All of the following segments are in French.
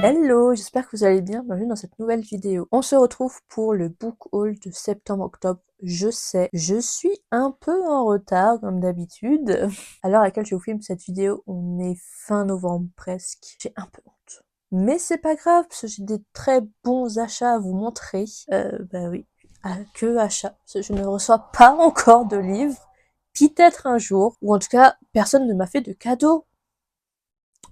Hello, j'espère que vous allez bien, bienvenue dans cette nouvelle vidéo. On se retrouve pour le book haul de septembre-octobre. Je sais, je suis un peu en retard comme d'habitude. À l'heure à laquelle je vous filme cette vidéo, on est fin novembre presque. J'ai un peu honte. Mais c'est pas grave, parce que j'ai des très bons achats à vous montrer. Bah oui, que achats. Parce que je ne reçois pas encore de livres. Peut-être un jour, ou en tout cas, personne ne m'a fait de cadeau.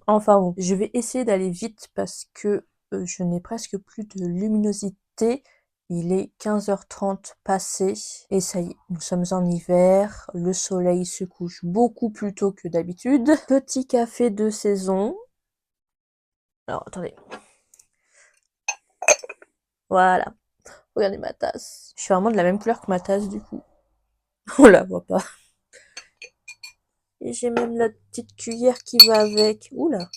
Enfin bon, je vais essayer d'aller vite parce que je n'ai presque plus de luminosité. Il est 15h30 passé et ça y est, nous sommes en hiver, le soleil se couche beaucoup plus tôt que d'habitude. Petit café de saison. Alors attendez, voilà, regardez ma tasse. Je suis vraiment de la même couleur que ma tasse du coup. On la voit pas. Et j'ai même la petite cuillère qui va avec. Oula,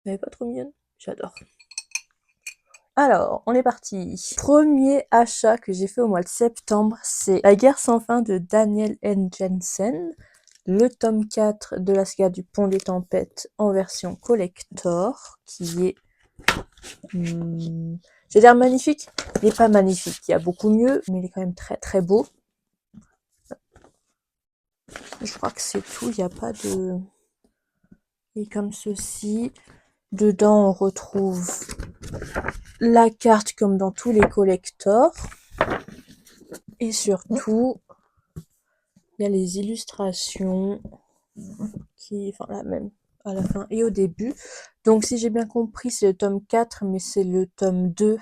elle est pas trop mignonne. J'adore. Alors, on est parti. Premier achat que j'ai fait au mois de septembre, c'est La guerre sans fin de Daniel N. Jensen, le tome 4 de la saga du Pont des Tempêtes en version collector, qui est, je vais dire magnifique, il n'est pas magnifique, il y a beaucoup mieux, mais il est quand même très très beau. Je crois que c'est tout, il n'y a pas de... Et comme ceci, dedans on retrouve la carte comme dans tous les collectors. Et surtout, il y a les illustrations qui, enfin là même, à la fin et au début. Donc si j'ai bien compris, c'est le tome 4, mais c'est le tome 2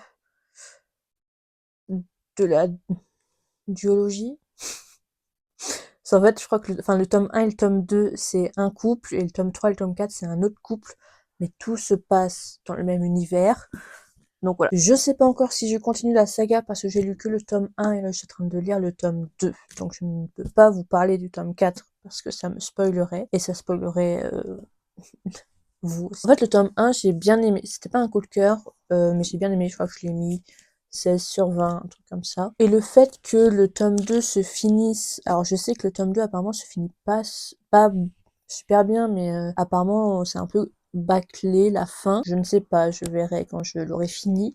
de la duologie. En fait, je crois que le tome 1 et le tome 2, c'est un couple, et le tome 3 et le tome 4, c'est un autre couple, mais tout se passe dans le même univers. Donc voilà. Je sais pas encore si je continue la saga parce que j'ai lu que le tome 1 et là je suis en train de lire le tome 2. Donc je ne peux pas vous parler du tome 4 parce que ça me spoilerait et ça spoilerait vous aussi. En fait, le tome 1, j'ai bien aimé. C'était pas un coup de cœur, mais j'ai bien aimé. Je crois que je l'ai mis 16/20, un truc comme ça. Et le fait que le tome 2 se finisse... Alors, je sais que le tome 2, apparemment, se finit pas super bien, mais apparemment, c'est un peu bâclé, la fin. Je ne sais pas, je verrai quand je l'aurai fini.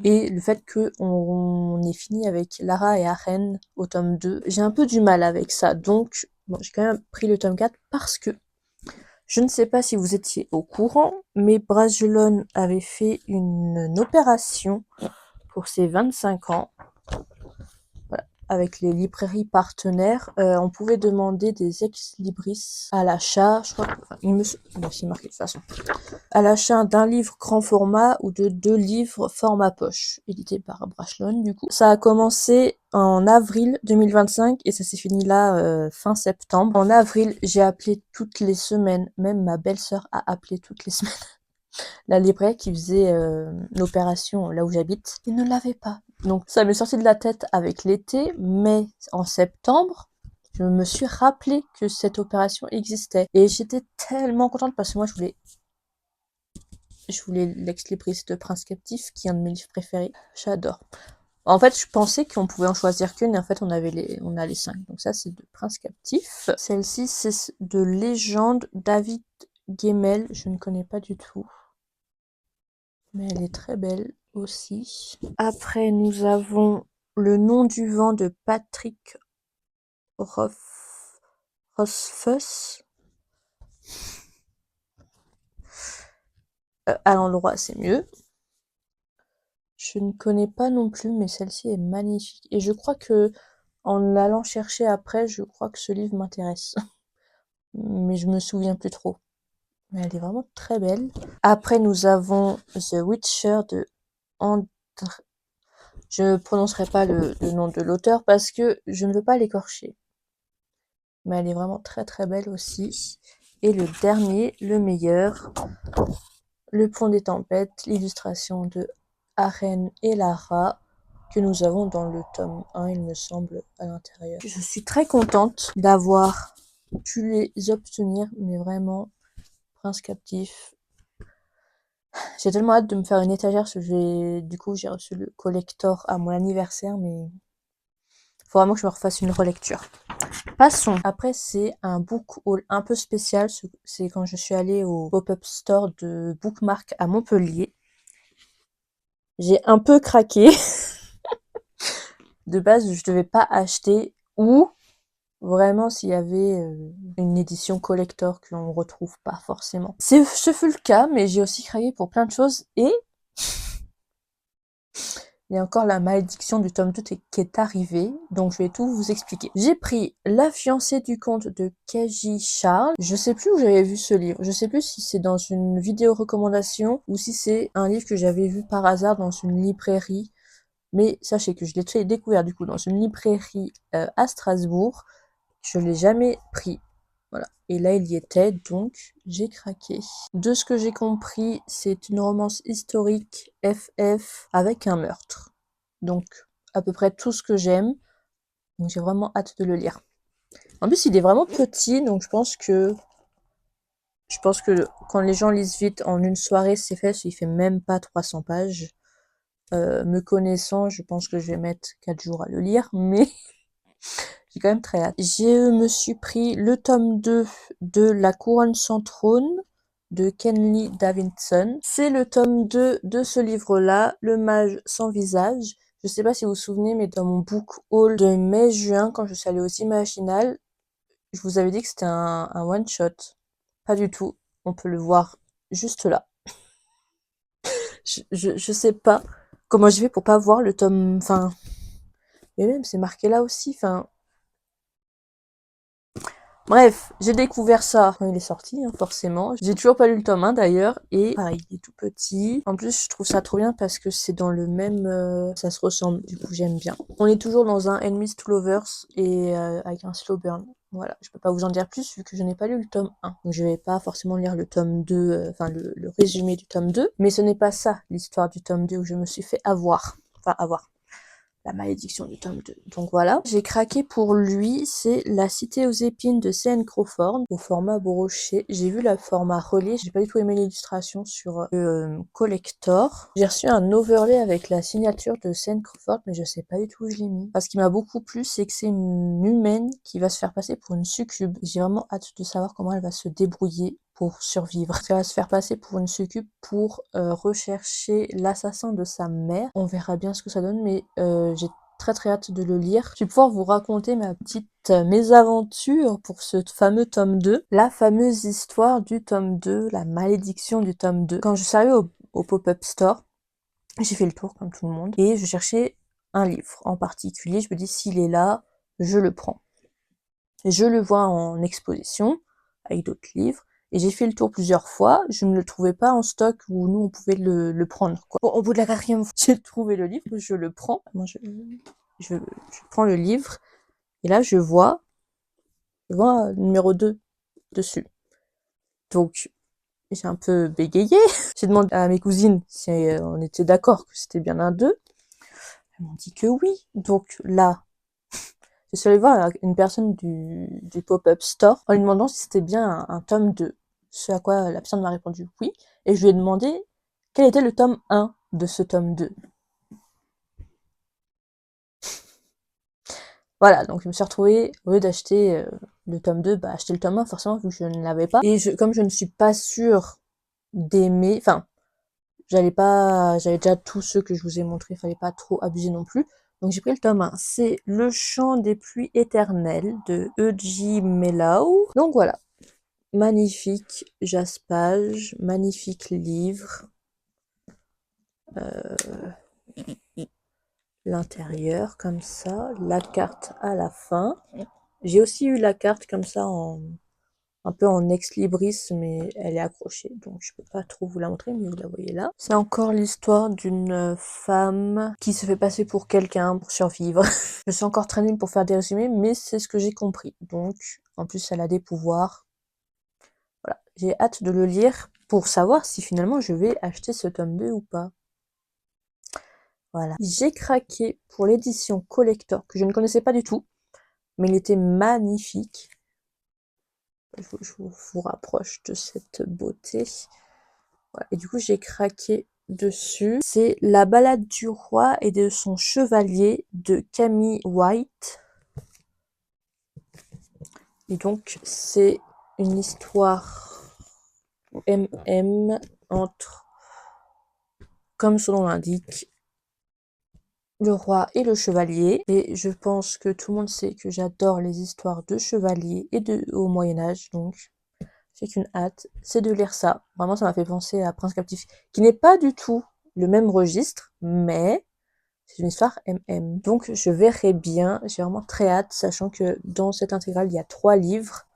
Et le fait qu'on ait fini avec Lara et Aren au tome 2, j'ai un peu du mal avec ça. Donc, bon, j'ai quand même pris le tome 4 parce que je ne sais pas si vous étiez au courant, mais Bragelonne avait fait une opération pour ses 25 ans. Voilà. Avec les librairies partenaires, on pouvait demander des ex-libris à l'achat, je crois que, enfin, c'est marqué de toute façon, à l'achat d'un livre grand format ou de 2 livres format poche, édité par Bragelonne du coup. Ça a commencé en avril 2025 et ça s'est fini là fin septembre. En avril, j'ai appelé toutes les semaines, même ma belle-sœur a appelé toutes les semaines la libraire qui faisait l'opération là où j'habite. Ils ne l'avaient pas. Donc ça m'est sorti de la tête avec l'été, mais en septembre, je me suis rappelé que cette opération existait. Et j'étais tellement contente parce que moi je voulais l'ex-libris de Prince Captif, qui est un de mes livres préférés. J'adore. En fait, je pensais qu'on pouvait en choisir qu'une, et en fait, on a les 5. Donc ça, c'est de Prince Captif. Celle-ci, c'est de Légende David Gemmell. Je ne connais pas du tout. Mais elle est très belle aussi. Après, nous avons Le nom du vent de Patrick Rothfuss. À l'endroit, c'est mieux. Je ne connais pas non plus, mais celle-ci est magnifique. Et je crois que, en allant chercher après, je crois que ce livre m'intéresse. Mais je me souviens plus trop. Mais elle est vraiment très belle. Après, nous avons The Witcher de André... Je ne prononcerai pas le nom de l'auteur parce que je ne veux pas l'écorcher. Mais elle est vraiment très très belle aussi. Et le dernier, le meilleur, Le Pont des Tempêtes, l'illustration de Aren et Lara, que nous avons dans le tome 1, il me semble, à l'intérieur. Je suis très contente d'avoir pu les obtenir, mais vraiment, Prince Captif. J'ai tellement hâte de me faire une étagère, parce que du coup, j'ai reçu le collector à mon anniversaire, mais Faut vraiment que je me refasse une relecture. Passons. Après, c'est un book haul un peu spécial. C'est quand je suis allée au pop-up store de Bookmark à Montpellier. J'ai un peu craqué. De base, je devais pas acheter, ou vraiment s'il y avait une édition collector que l'on retrouve pas forcément. Ce fut le cas, mais j'ai aussi craqué pour plein de choses, et il y a encore la malédiction du tome 2 qui est arrivée, donc je vais tout vous expliquer. J'ai pris La fiancée du comte de Kaji Charles. Je sais plus où j'avais vu ce livre. Je sais plus si c'est dans une vidéo recommandation ou si c'est un livre que j'avais vu par hasard dans une librairie. Mais sachez que je l'ai découvert du coup dans une librairie à Strasbourg. Je l'ai jamais pris. Voilà. Et là, il y était, donc j'ai craqué. De ce que j'ai compris, c'est une romance historique FF avec un meurtre. Donc, à peu près tout ce que j'aime. Donc, j'ai vraiment hâte de le lire. En plus, il est vraiment petit, donc je pense que quand les gens lisent vite en une soirée, c'est fait. Il fait même pas 300 pages. Me connaissant, je pense que je vais mettre 4 jours à le lire, mais j'ai quand même très hâte. Je me suis pris le tome 2 de La couronne sans trône de Kenley Davidson. C'est le tome 2 de ce livre-là, Le mage sans visage. Je sais pas si vous vous souvenez, mais dans mon book haul de mai-juin, quand je suis allée aux Imaginales, je vous avais dit que c'était un one-shot. Pas du tout. On peut le voir juste là. Je sais pas comment je vais pour pas voir le tome... Enfin... Mais même, c'est marqué là aussi. Enfin... Bref, j'ai découvert ça quand il est sorti, hein, forcément. J'ai toujours pas lu le tome 1 d'ailleurs, et pareil, il est tout petit. En plus, je trouve ça trop bien parce que c'est dans le même... ça se ressemble, du coup j'aime bien. On est toujours dans un Enemies to Lovers, et avec un slow burn. Voilà, je peux pas vous en dire plus vu que je n'ai pas lu le tome 1. Donc je vais pas forcément lire le tome 2, enfin le résumé du tome 2. Mais ce n'est pas ça, l'histoire du tome 2 où je me suis fait avoir. Enfin, avoir. La malédiction du tome 2. Donc voilà. J'ai craqué pour lui, c'est La cité aux épines de C.N. Crawford, au format brochet. J'ai vu le format relais, j'ai pas du tout aimé l'illustration sur le collector. J'ai reçu un overlay avec la signature de C.N. Crawford, mais je sais pas du tout où je l'ai mis. Ce qui m'a beaucoup plu, c'est que c'est une humaine qui va se faire passer pour une succube. J'ai vraiment hâte de savoir comment elle va se débrouiller pour survivre. Elle va se faire passer pour une succube pour rechercher l'assassin de sa mère. On verra bien ce que ça donne, mais j'ai très très hâte de le lire. Je vais pouvoir vous raconter ma petite mésaventure pour ce fameux tome 2. La fameuse histoire du tome 2, la malédiction du tome 2. Quand je suis arrivée au pop-up store, j'ai fait le tour comme tout le monde, et je cherchais un livre en particulier. Je me dis, s'il est là, je le prends. Je le vois en exposition, avec d'autres livres, et j'ai fait le tour plusieurs fois, je ne le trouvais pas en stock où nous on pouvait le prendre, quoi. Bon, au bout de la 4e fois, j'ai trouvé le livre, je le prends. Moi, je prends le livre, et là je vois numéro 2 dessus. Donc, j'ai un peu bégayé. J'ai demandé à mes cousines si on était d'accord que c'était bien un 2. Elles m'ont dit que oui. Donc là, je suis allée voir une personne du pop-up store en lui demandant si c'était bien un tome 2. Ce à quoi la personne m'a répondu oui. Et je lui ai demandé quel était le tome 1 de ce tome 2. Voilà, donc je me suis retrouvée, au lieu d'acheter le tome 2, acheter le tome 1 forcément vu que je ne l'avais pas. Et comme je ne suis pas sûre d'aimer, enfin, j'avais déjà tous ceux que je vous ai montrés, fallait pas trop abuser non plus. Donc j'ai pris le tome 1, c'est Le chant des pluies éternelles de E.J. Melau. Donc voilà, magnifique jaspage, magnifique livre. L'intérieur comme ça, la carte à la fin. J'ai aussi eu la carte comme ça un peu en ex-libris, mais elle est accrochée, donc je peux pas trop vous la montrer, mais vous la voyez là. C'est encore l'histoire d'une femme qui se fait passer pour quelqu'un pour survivre. Je suis encore très nulle pour faire des résumés, mais c'est ce que j'ai compris. Donc, en plus, elle a des pouvoirs. Voilà, j'ai hâte de le lire pour savoir si finalement je vais acheter ce tome 2 ou pas. Voilà. J'ai craqué pour l'édition collector, que je ne connaissais pas du tout, mais il était magnifique. Je vous rapproche de cette beauté. Voilà. Et du coup, j'ai craqué dessus. C'est La balade du roi et de son chevalier de Camille White. Et donc, c'est une histoire MM entre, comme son nom l'indique, le roi et le chevalier. Et je pense que tout le monde sait que j'adore les histoires de chevaliers et au Moyen-Âge, donc j'ai qu'une hâte, c'est de lire ça. Vraiment, ça m'a fait penser à Prince Captif, qui n'est pas du tout le même registre, mais c'est une histoire MM. Donc je verrai bien, j'ai vraiment très hâte, sachant que dans cette intégrale, il y a 3 livres.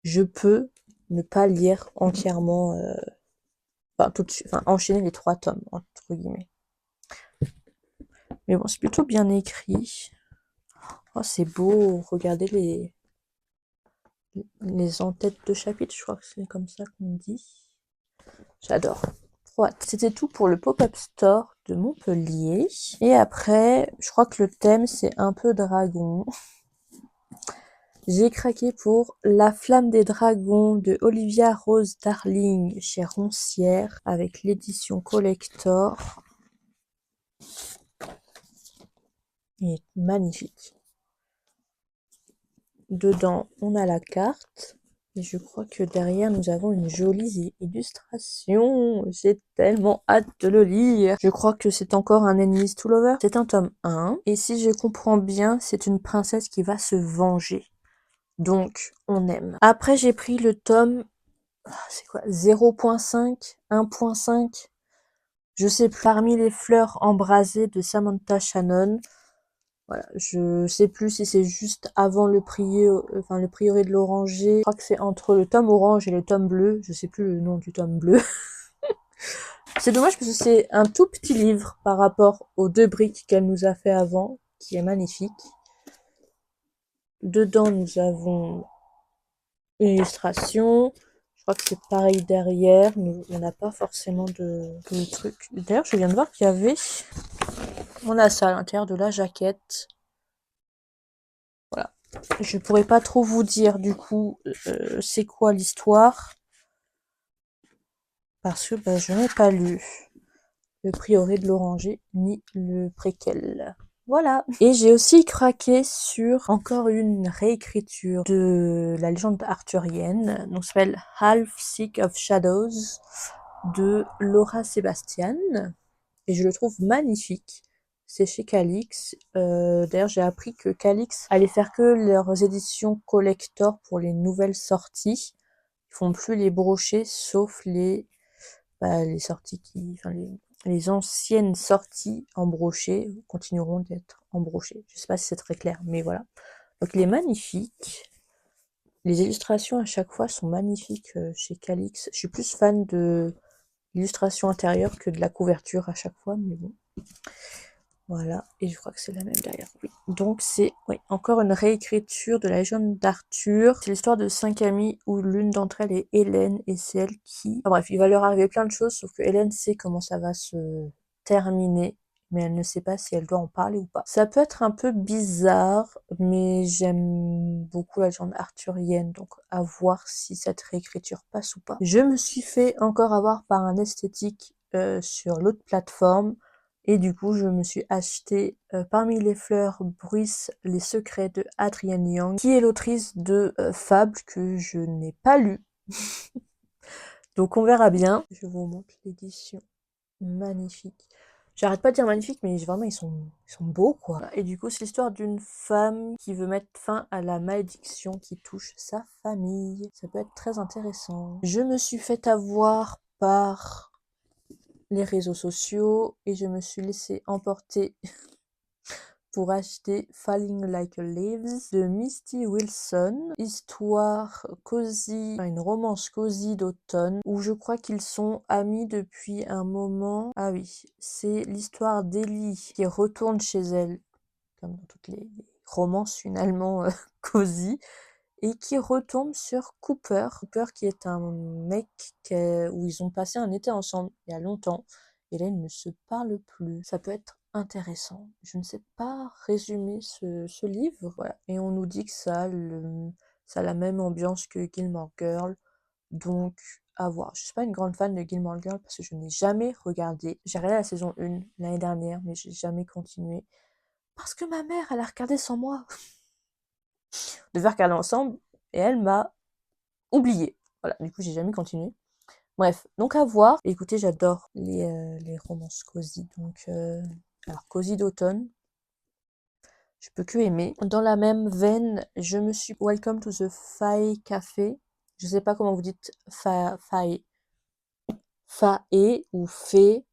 Je peux ne pas lire entièrement, enfin, tout de suite, enfin, enchaîner les 3 tomes, entre guillemets. Mais bon, c'est plutôt bien écrit. Oh, c'est beau, regardez les en-têtes de chapitre, je crois que c'est comme ça qu'on dit. J'adore. Ouais, c'était tout pour le pop-up store de Montpellier. Et après, je crois que le thème, c'est un peu dragon. J'ai craqué pour La flamme des dragons de Olivia Rose Darling chez Roncière avec l'édition collector. Il est magnifique. Dedans, on a la carte. Et je crois que derrière, nous avons une jolie illustration. J'ai tellement hâte de le lire. Je crois que c'est encore un Enemies to Lover. C'est un tome 1. Et si je comprends bien, c'est une princesse qui va se venger. Donc, on aime. Après, j'ai pris le tome... c'est quoi 0.5 1.5 Je sais plus. Parmi les fleurs embrasées de Samantha Shannon. Voilà, je sais plus si c'est juste avant le prieuré de l'oranger. Je crois que c'est entre le tome orange et le tome bleu. Je sais plus le nom du tome bleu. C'est dommage parce que c'est un tout petit livre par rapport aux 2 briques qu'elle nous a fait avant, qui est magnifique. Dedans, nous avons une illustration. Je crois que c'est pareil derrière, mais on n'a pas forcément de trucs. D'ailleurs, je viens de voir qu'il y avait... On a ça à l'intérieur de la jaquette. Voilà. Je pourrais pas trop vous dire du coup c'est quoi l'histoire parce que je n'ai pas lu le prieuré de l'oranger ni le préquel. Voilà. Et j'ai aussi craqué sur encore une réécriture de la légende arthurienne, donc ça s'appelle Half Sick of Shadows de Laura Sebastian. Et je le trouve magnifique. C'est chez Calix. D'ailleurs, j'ai appris que Calix allait faire que leurs éditions collector pour les nouvelles sorties. Ils font plus les brochets, sauf les sorties les anciennes sorties en brochet continueront d'être en brochet. Je sais pas si c'est très clair, mais voilà. Donc il est magnifique. Les illustrations à chaque fois sont magnifiques chez Calix. Je suis plus fan de l'illustration intérieure que de la couverture à chaque fois, mais bon. Voilà, et je crois que c'est la même derrière, oui. Donc c'est encore une réécriture de la légende d'Arthur. C'est l'histoire de 5 amies où l'une d'entre elles est Hélène et c'est elle qui... Enfin bref, il va leur arriver plein de choses, sauf que Hélène sait comment ça va se terminer, mais elle ne sait pas si elle doit en parler ou pas. Ça peut être un peu bizarre, mais j'aime beaucoup la légende arthurienne, donc à voir si cette réécriture passe ou pas. Je me suis fait encore avoir par un esthétique sur l'autre plateforme, et du coup, je me suis acheté Parmi les fleurs bruissent les secrets de Adrienne Young, qui est l'autrice de Fable que je n'ai pas lu. Donc on verra bien. Je vous montre l'édition. Magnifique. J'arrête pas de dire magnifique, mais vraiment ils sont beaux quoi. Et du coup, c'est l'histoire d'une femme qui veut mettre fin à la malédiction qui touche sa famille. Ça peut être très intéressant. Je me suis fait avoir par les réseaux sociaux et je me suis laissée emporter pour acheter Falling Like Leaves de Misty Wilson, histoire cosy, une romance cosy d'automne où je crois qu'ils sont amis depuis un moment. Ah oui, c'est l'histoire d'Ellie qui retourne chez elle, comme dans toutes les romances finalement cosy, et qui retombe sur Cooper. Cooper qui est un mec où ils ont passé un été ensemble il y a longtemps, et là ils ne se parlent plus. Ça peut être intéressant. Je ne sais pas résumer ce livre, voilà. Et on nous dit que ça a la même ambiance que Gilmore Girl, donc à voir. Je suis pas une grande fan de Gilmore Girls parce que je n'ai jamais regardé. J'ai regardé la saison 1 l'année dernière, mais j'ai jamais continué. Parce que ma mère, elle a regardé sans moi. On devait regarder ensemble et elle m'a oublié. Voilà, du coup, j'ai jamais continué. Bref, donc à voir. Écoutez, j'adore les romances cosy. Donc, alors, cosy d'automne, je peux que aimer. Dans la même veine, je me suis Welcome to the Fae Café. Je sais pas comment vous dites Fae ou Fée.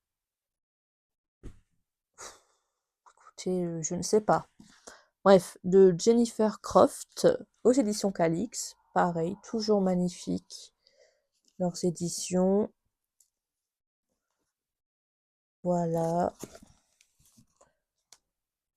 Écoutez, je ne sais pas. Bref, de Jennifer Croft aux éditions Calix. Pareil, toujours magnifique. Leurs éditions. Voilà.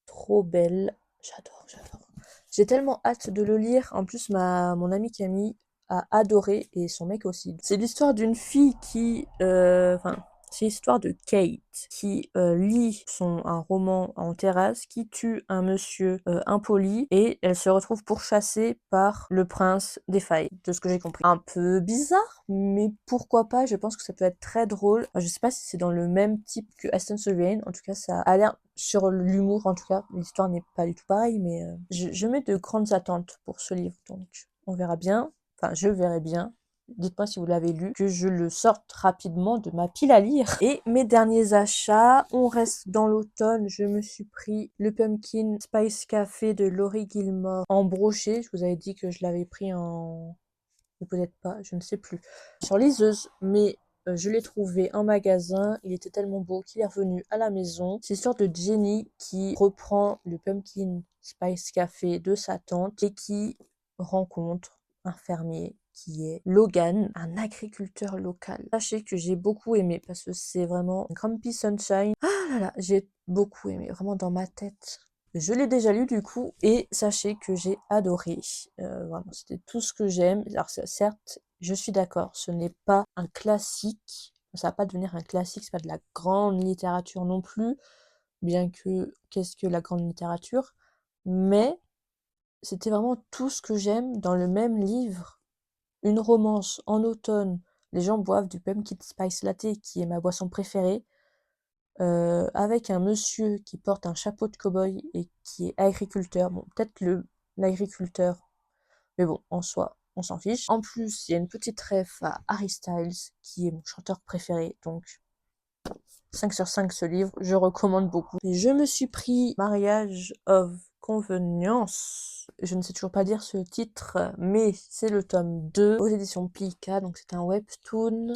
Trop belle. J'adore, j'adore. J'ai tellement hâte de le lire. En plus, mon amie Camille a adoré et son mec aussi. C'est l'histoire d'une fille qui... Enfin, c'est l'histoire de Kate qui lit un roman en terrasse, qui tue un monsieur impoli et elle se retrouve pourchassée par le prince des failles, de ce que j'ai compris. Un peu bizarre, mais pourquoi pas, je pense que ça peut être très drôle. Je sais pas si c'est dans le même type que Aston Rain, en tout cas ça a l'air sur l'humour, en tout cas, l'histoire n'est pas du tout pareille, mais je mets de grandes attentes pour ce livre, donc on verra bien. Enfin, je verrai bien. Dites-moi si vous l'avez lu, que je le sorte rapidement de ma pile à lire. Et mes derniers achats, on reste dans l'automne. Je me suis pris le Pumpkin Spice Café de Laurie Gilmore en brochet. Je vous avais dit que je l'avais pris en... ou peut-être pas, je ne sais plus. Sur liseuse, mais je l'ai trouvé en magasin. Il était tellement beau qu'il est revenu à la maison. C'est l'histoire de Jenny qui reprend le Pumpkin Spice Café de sa tante et qui rencontre un fermier qui est Logan, un agriculteur local. Sachez que j'ai beaucoup aimé parce que c'est vraiment Grumpy Sunshine. Ah là là, j'ai beaucoup aimé, vraiment dans ma tête. Je l'ai déjà lu du coup et sachez que j'ai adoré. Vraiment, c'était tout ce que j'aime. Alors certes, je suis d'accord, ce n'est pas un classique. Ça va pas devenir un classique, c'est pas de la grande littérature non plus. Bien que, qu'est-ce que la grande littérature? Mais c'était vraiment tout ce que j'aime dans le même livre. Une romance en automne, les gens boivent du pumpkin spice latte, qui est ma boisson préférée, avec un monsieur qui porte un chapeau de cow-boy et qui est agriculteur. Bon, peut-être l'agriculteur, mais bon, en soi, on s'en fiche. En plus, il y a une petite ref à Harry Styles, qui est mon chanteur préféré, donc 5 sur 5 ce livre, je recommande beaucoup. Et je me suis pris Marriage of Convenience. Je ne sais toujours pas dire ce titre, mais c'est le tome 2 aux éditions Pika, donc c'est un webtoon.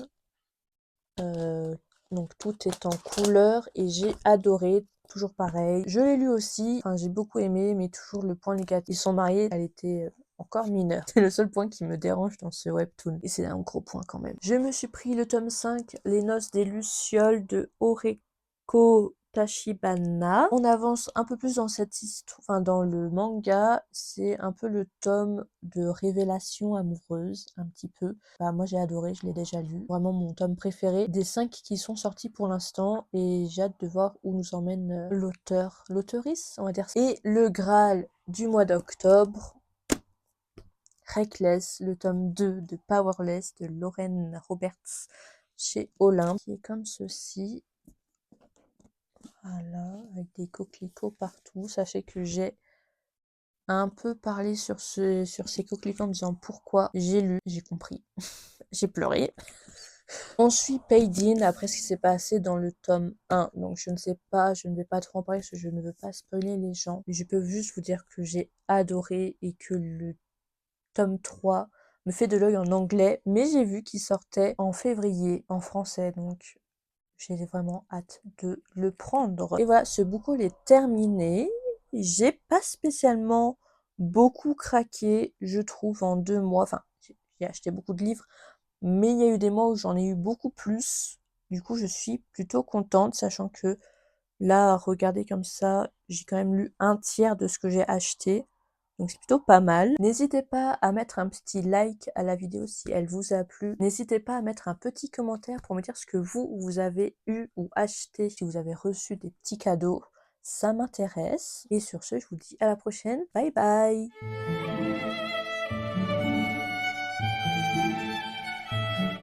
Donc tout est en couleur et j'ai adoré, toujours pareil. Je l'ai lu aussi, enfin, j'ai beaucoup aimé, mais toujours le point négatif. Ils sont mariés, elle était encore mineure. C'est le seul point qui me dérange dans ce webtoon. Et c'est un gros point quand même. Je me suis pris le tome 5, Les Noces des Lucioles de Oreko Tachibana. On avance un peu plus dans cette histoire, enfin dans le manga, c'est un peu le tome de révélation amoureuse, un petit peu. Bah, moi j'ai adoré, je l'ai déjà lu. Vraiment mon tome préféré des 5 qui sont sortis pour l'instant et j'ai hâte de voir où nous emmène l'auteurice, on va dire. Et le Graal du mois d'octobre, Reckless, le tome 2 de Powerless de Lauren Roberts chez Olympe, qui est comme ceci. Voilà, avec des coquelicots partout. Sachez que j'ai un peu parlé sur ces coquelicots en me disant pourquoi j'ai lu, j'ai compris, j'ai pleuré. On suit Paid In après ce qui s'est passé dans le tome 1, donc je ne sais pas, je ne vais pas trop en parler parce que je ne veux pas spoiler les gens, mais je peux juste vous dire que j'ai adoré et que le tome 3 me fait de l'œil en anglais, mais j'ai vu qu'il sortait en février en français, donc j'ai vraiment hâte de le prendre. Et voilà, ce bouquin est terminé. J'ai pas spécialement beaucoup craqué, je trouve, en 2 mois. Enfin, j'ai acheté beaucoup de livres, mais il y a eu des mois où j'en ai eu beaucoup plus. Du coup, je suis plutôt contente, sachant que là, à regarder comme ça, j'ai quand même lu un tiers de ce que j'ai acheté. Donc c'est plutôt pas mal. N'hésitez pas à mettre un petit like à la vidéo si elle vous a plu. N'hésitez pas à mettre un petit commentaire pour me dire ce que vous avez eu ou acheté, si vous avez reçu des petits cadeaux. Ça m'intéresse. Et sur ce, je vous dis à la prochaine. Bye bye!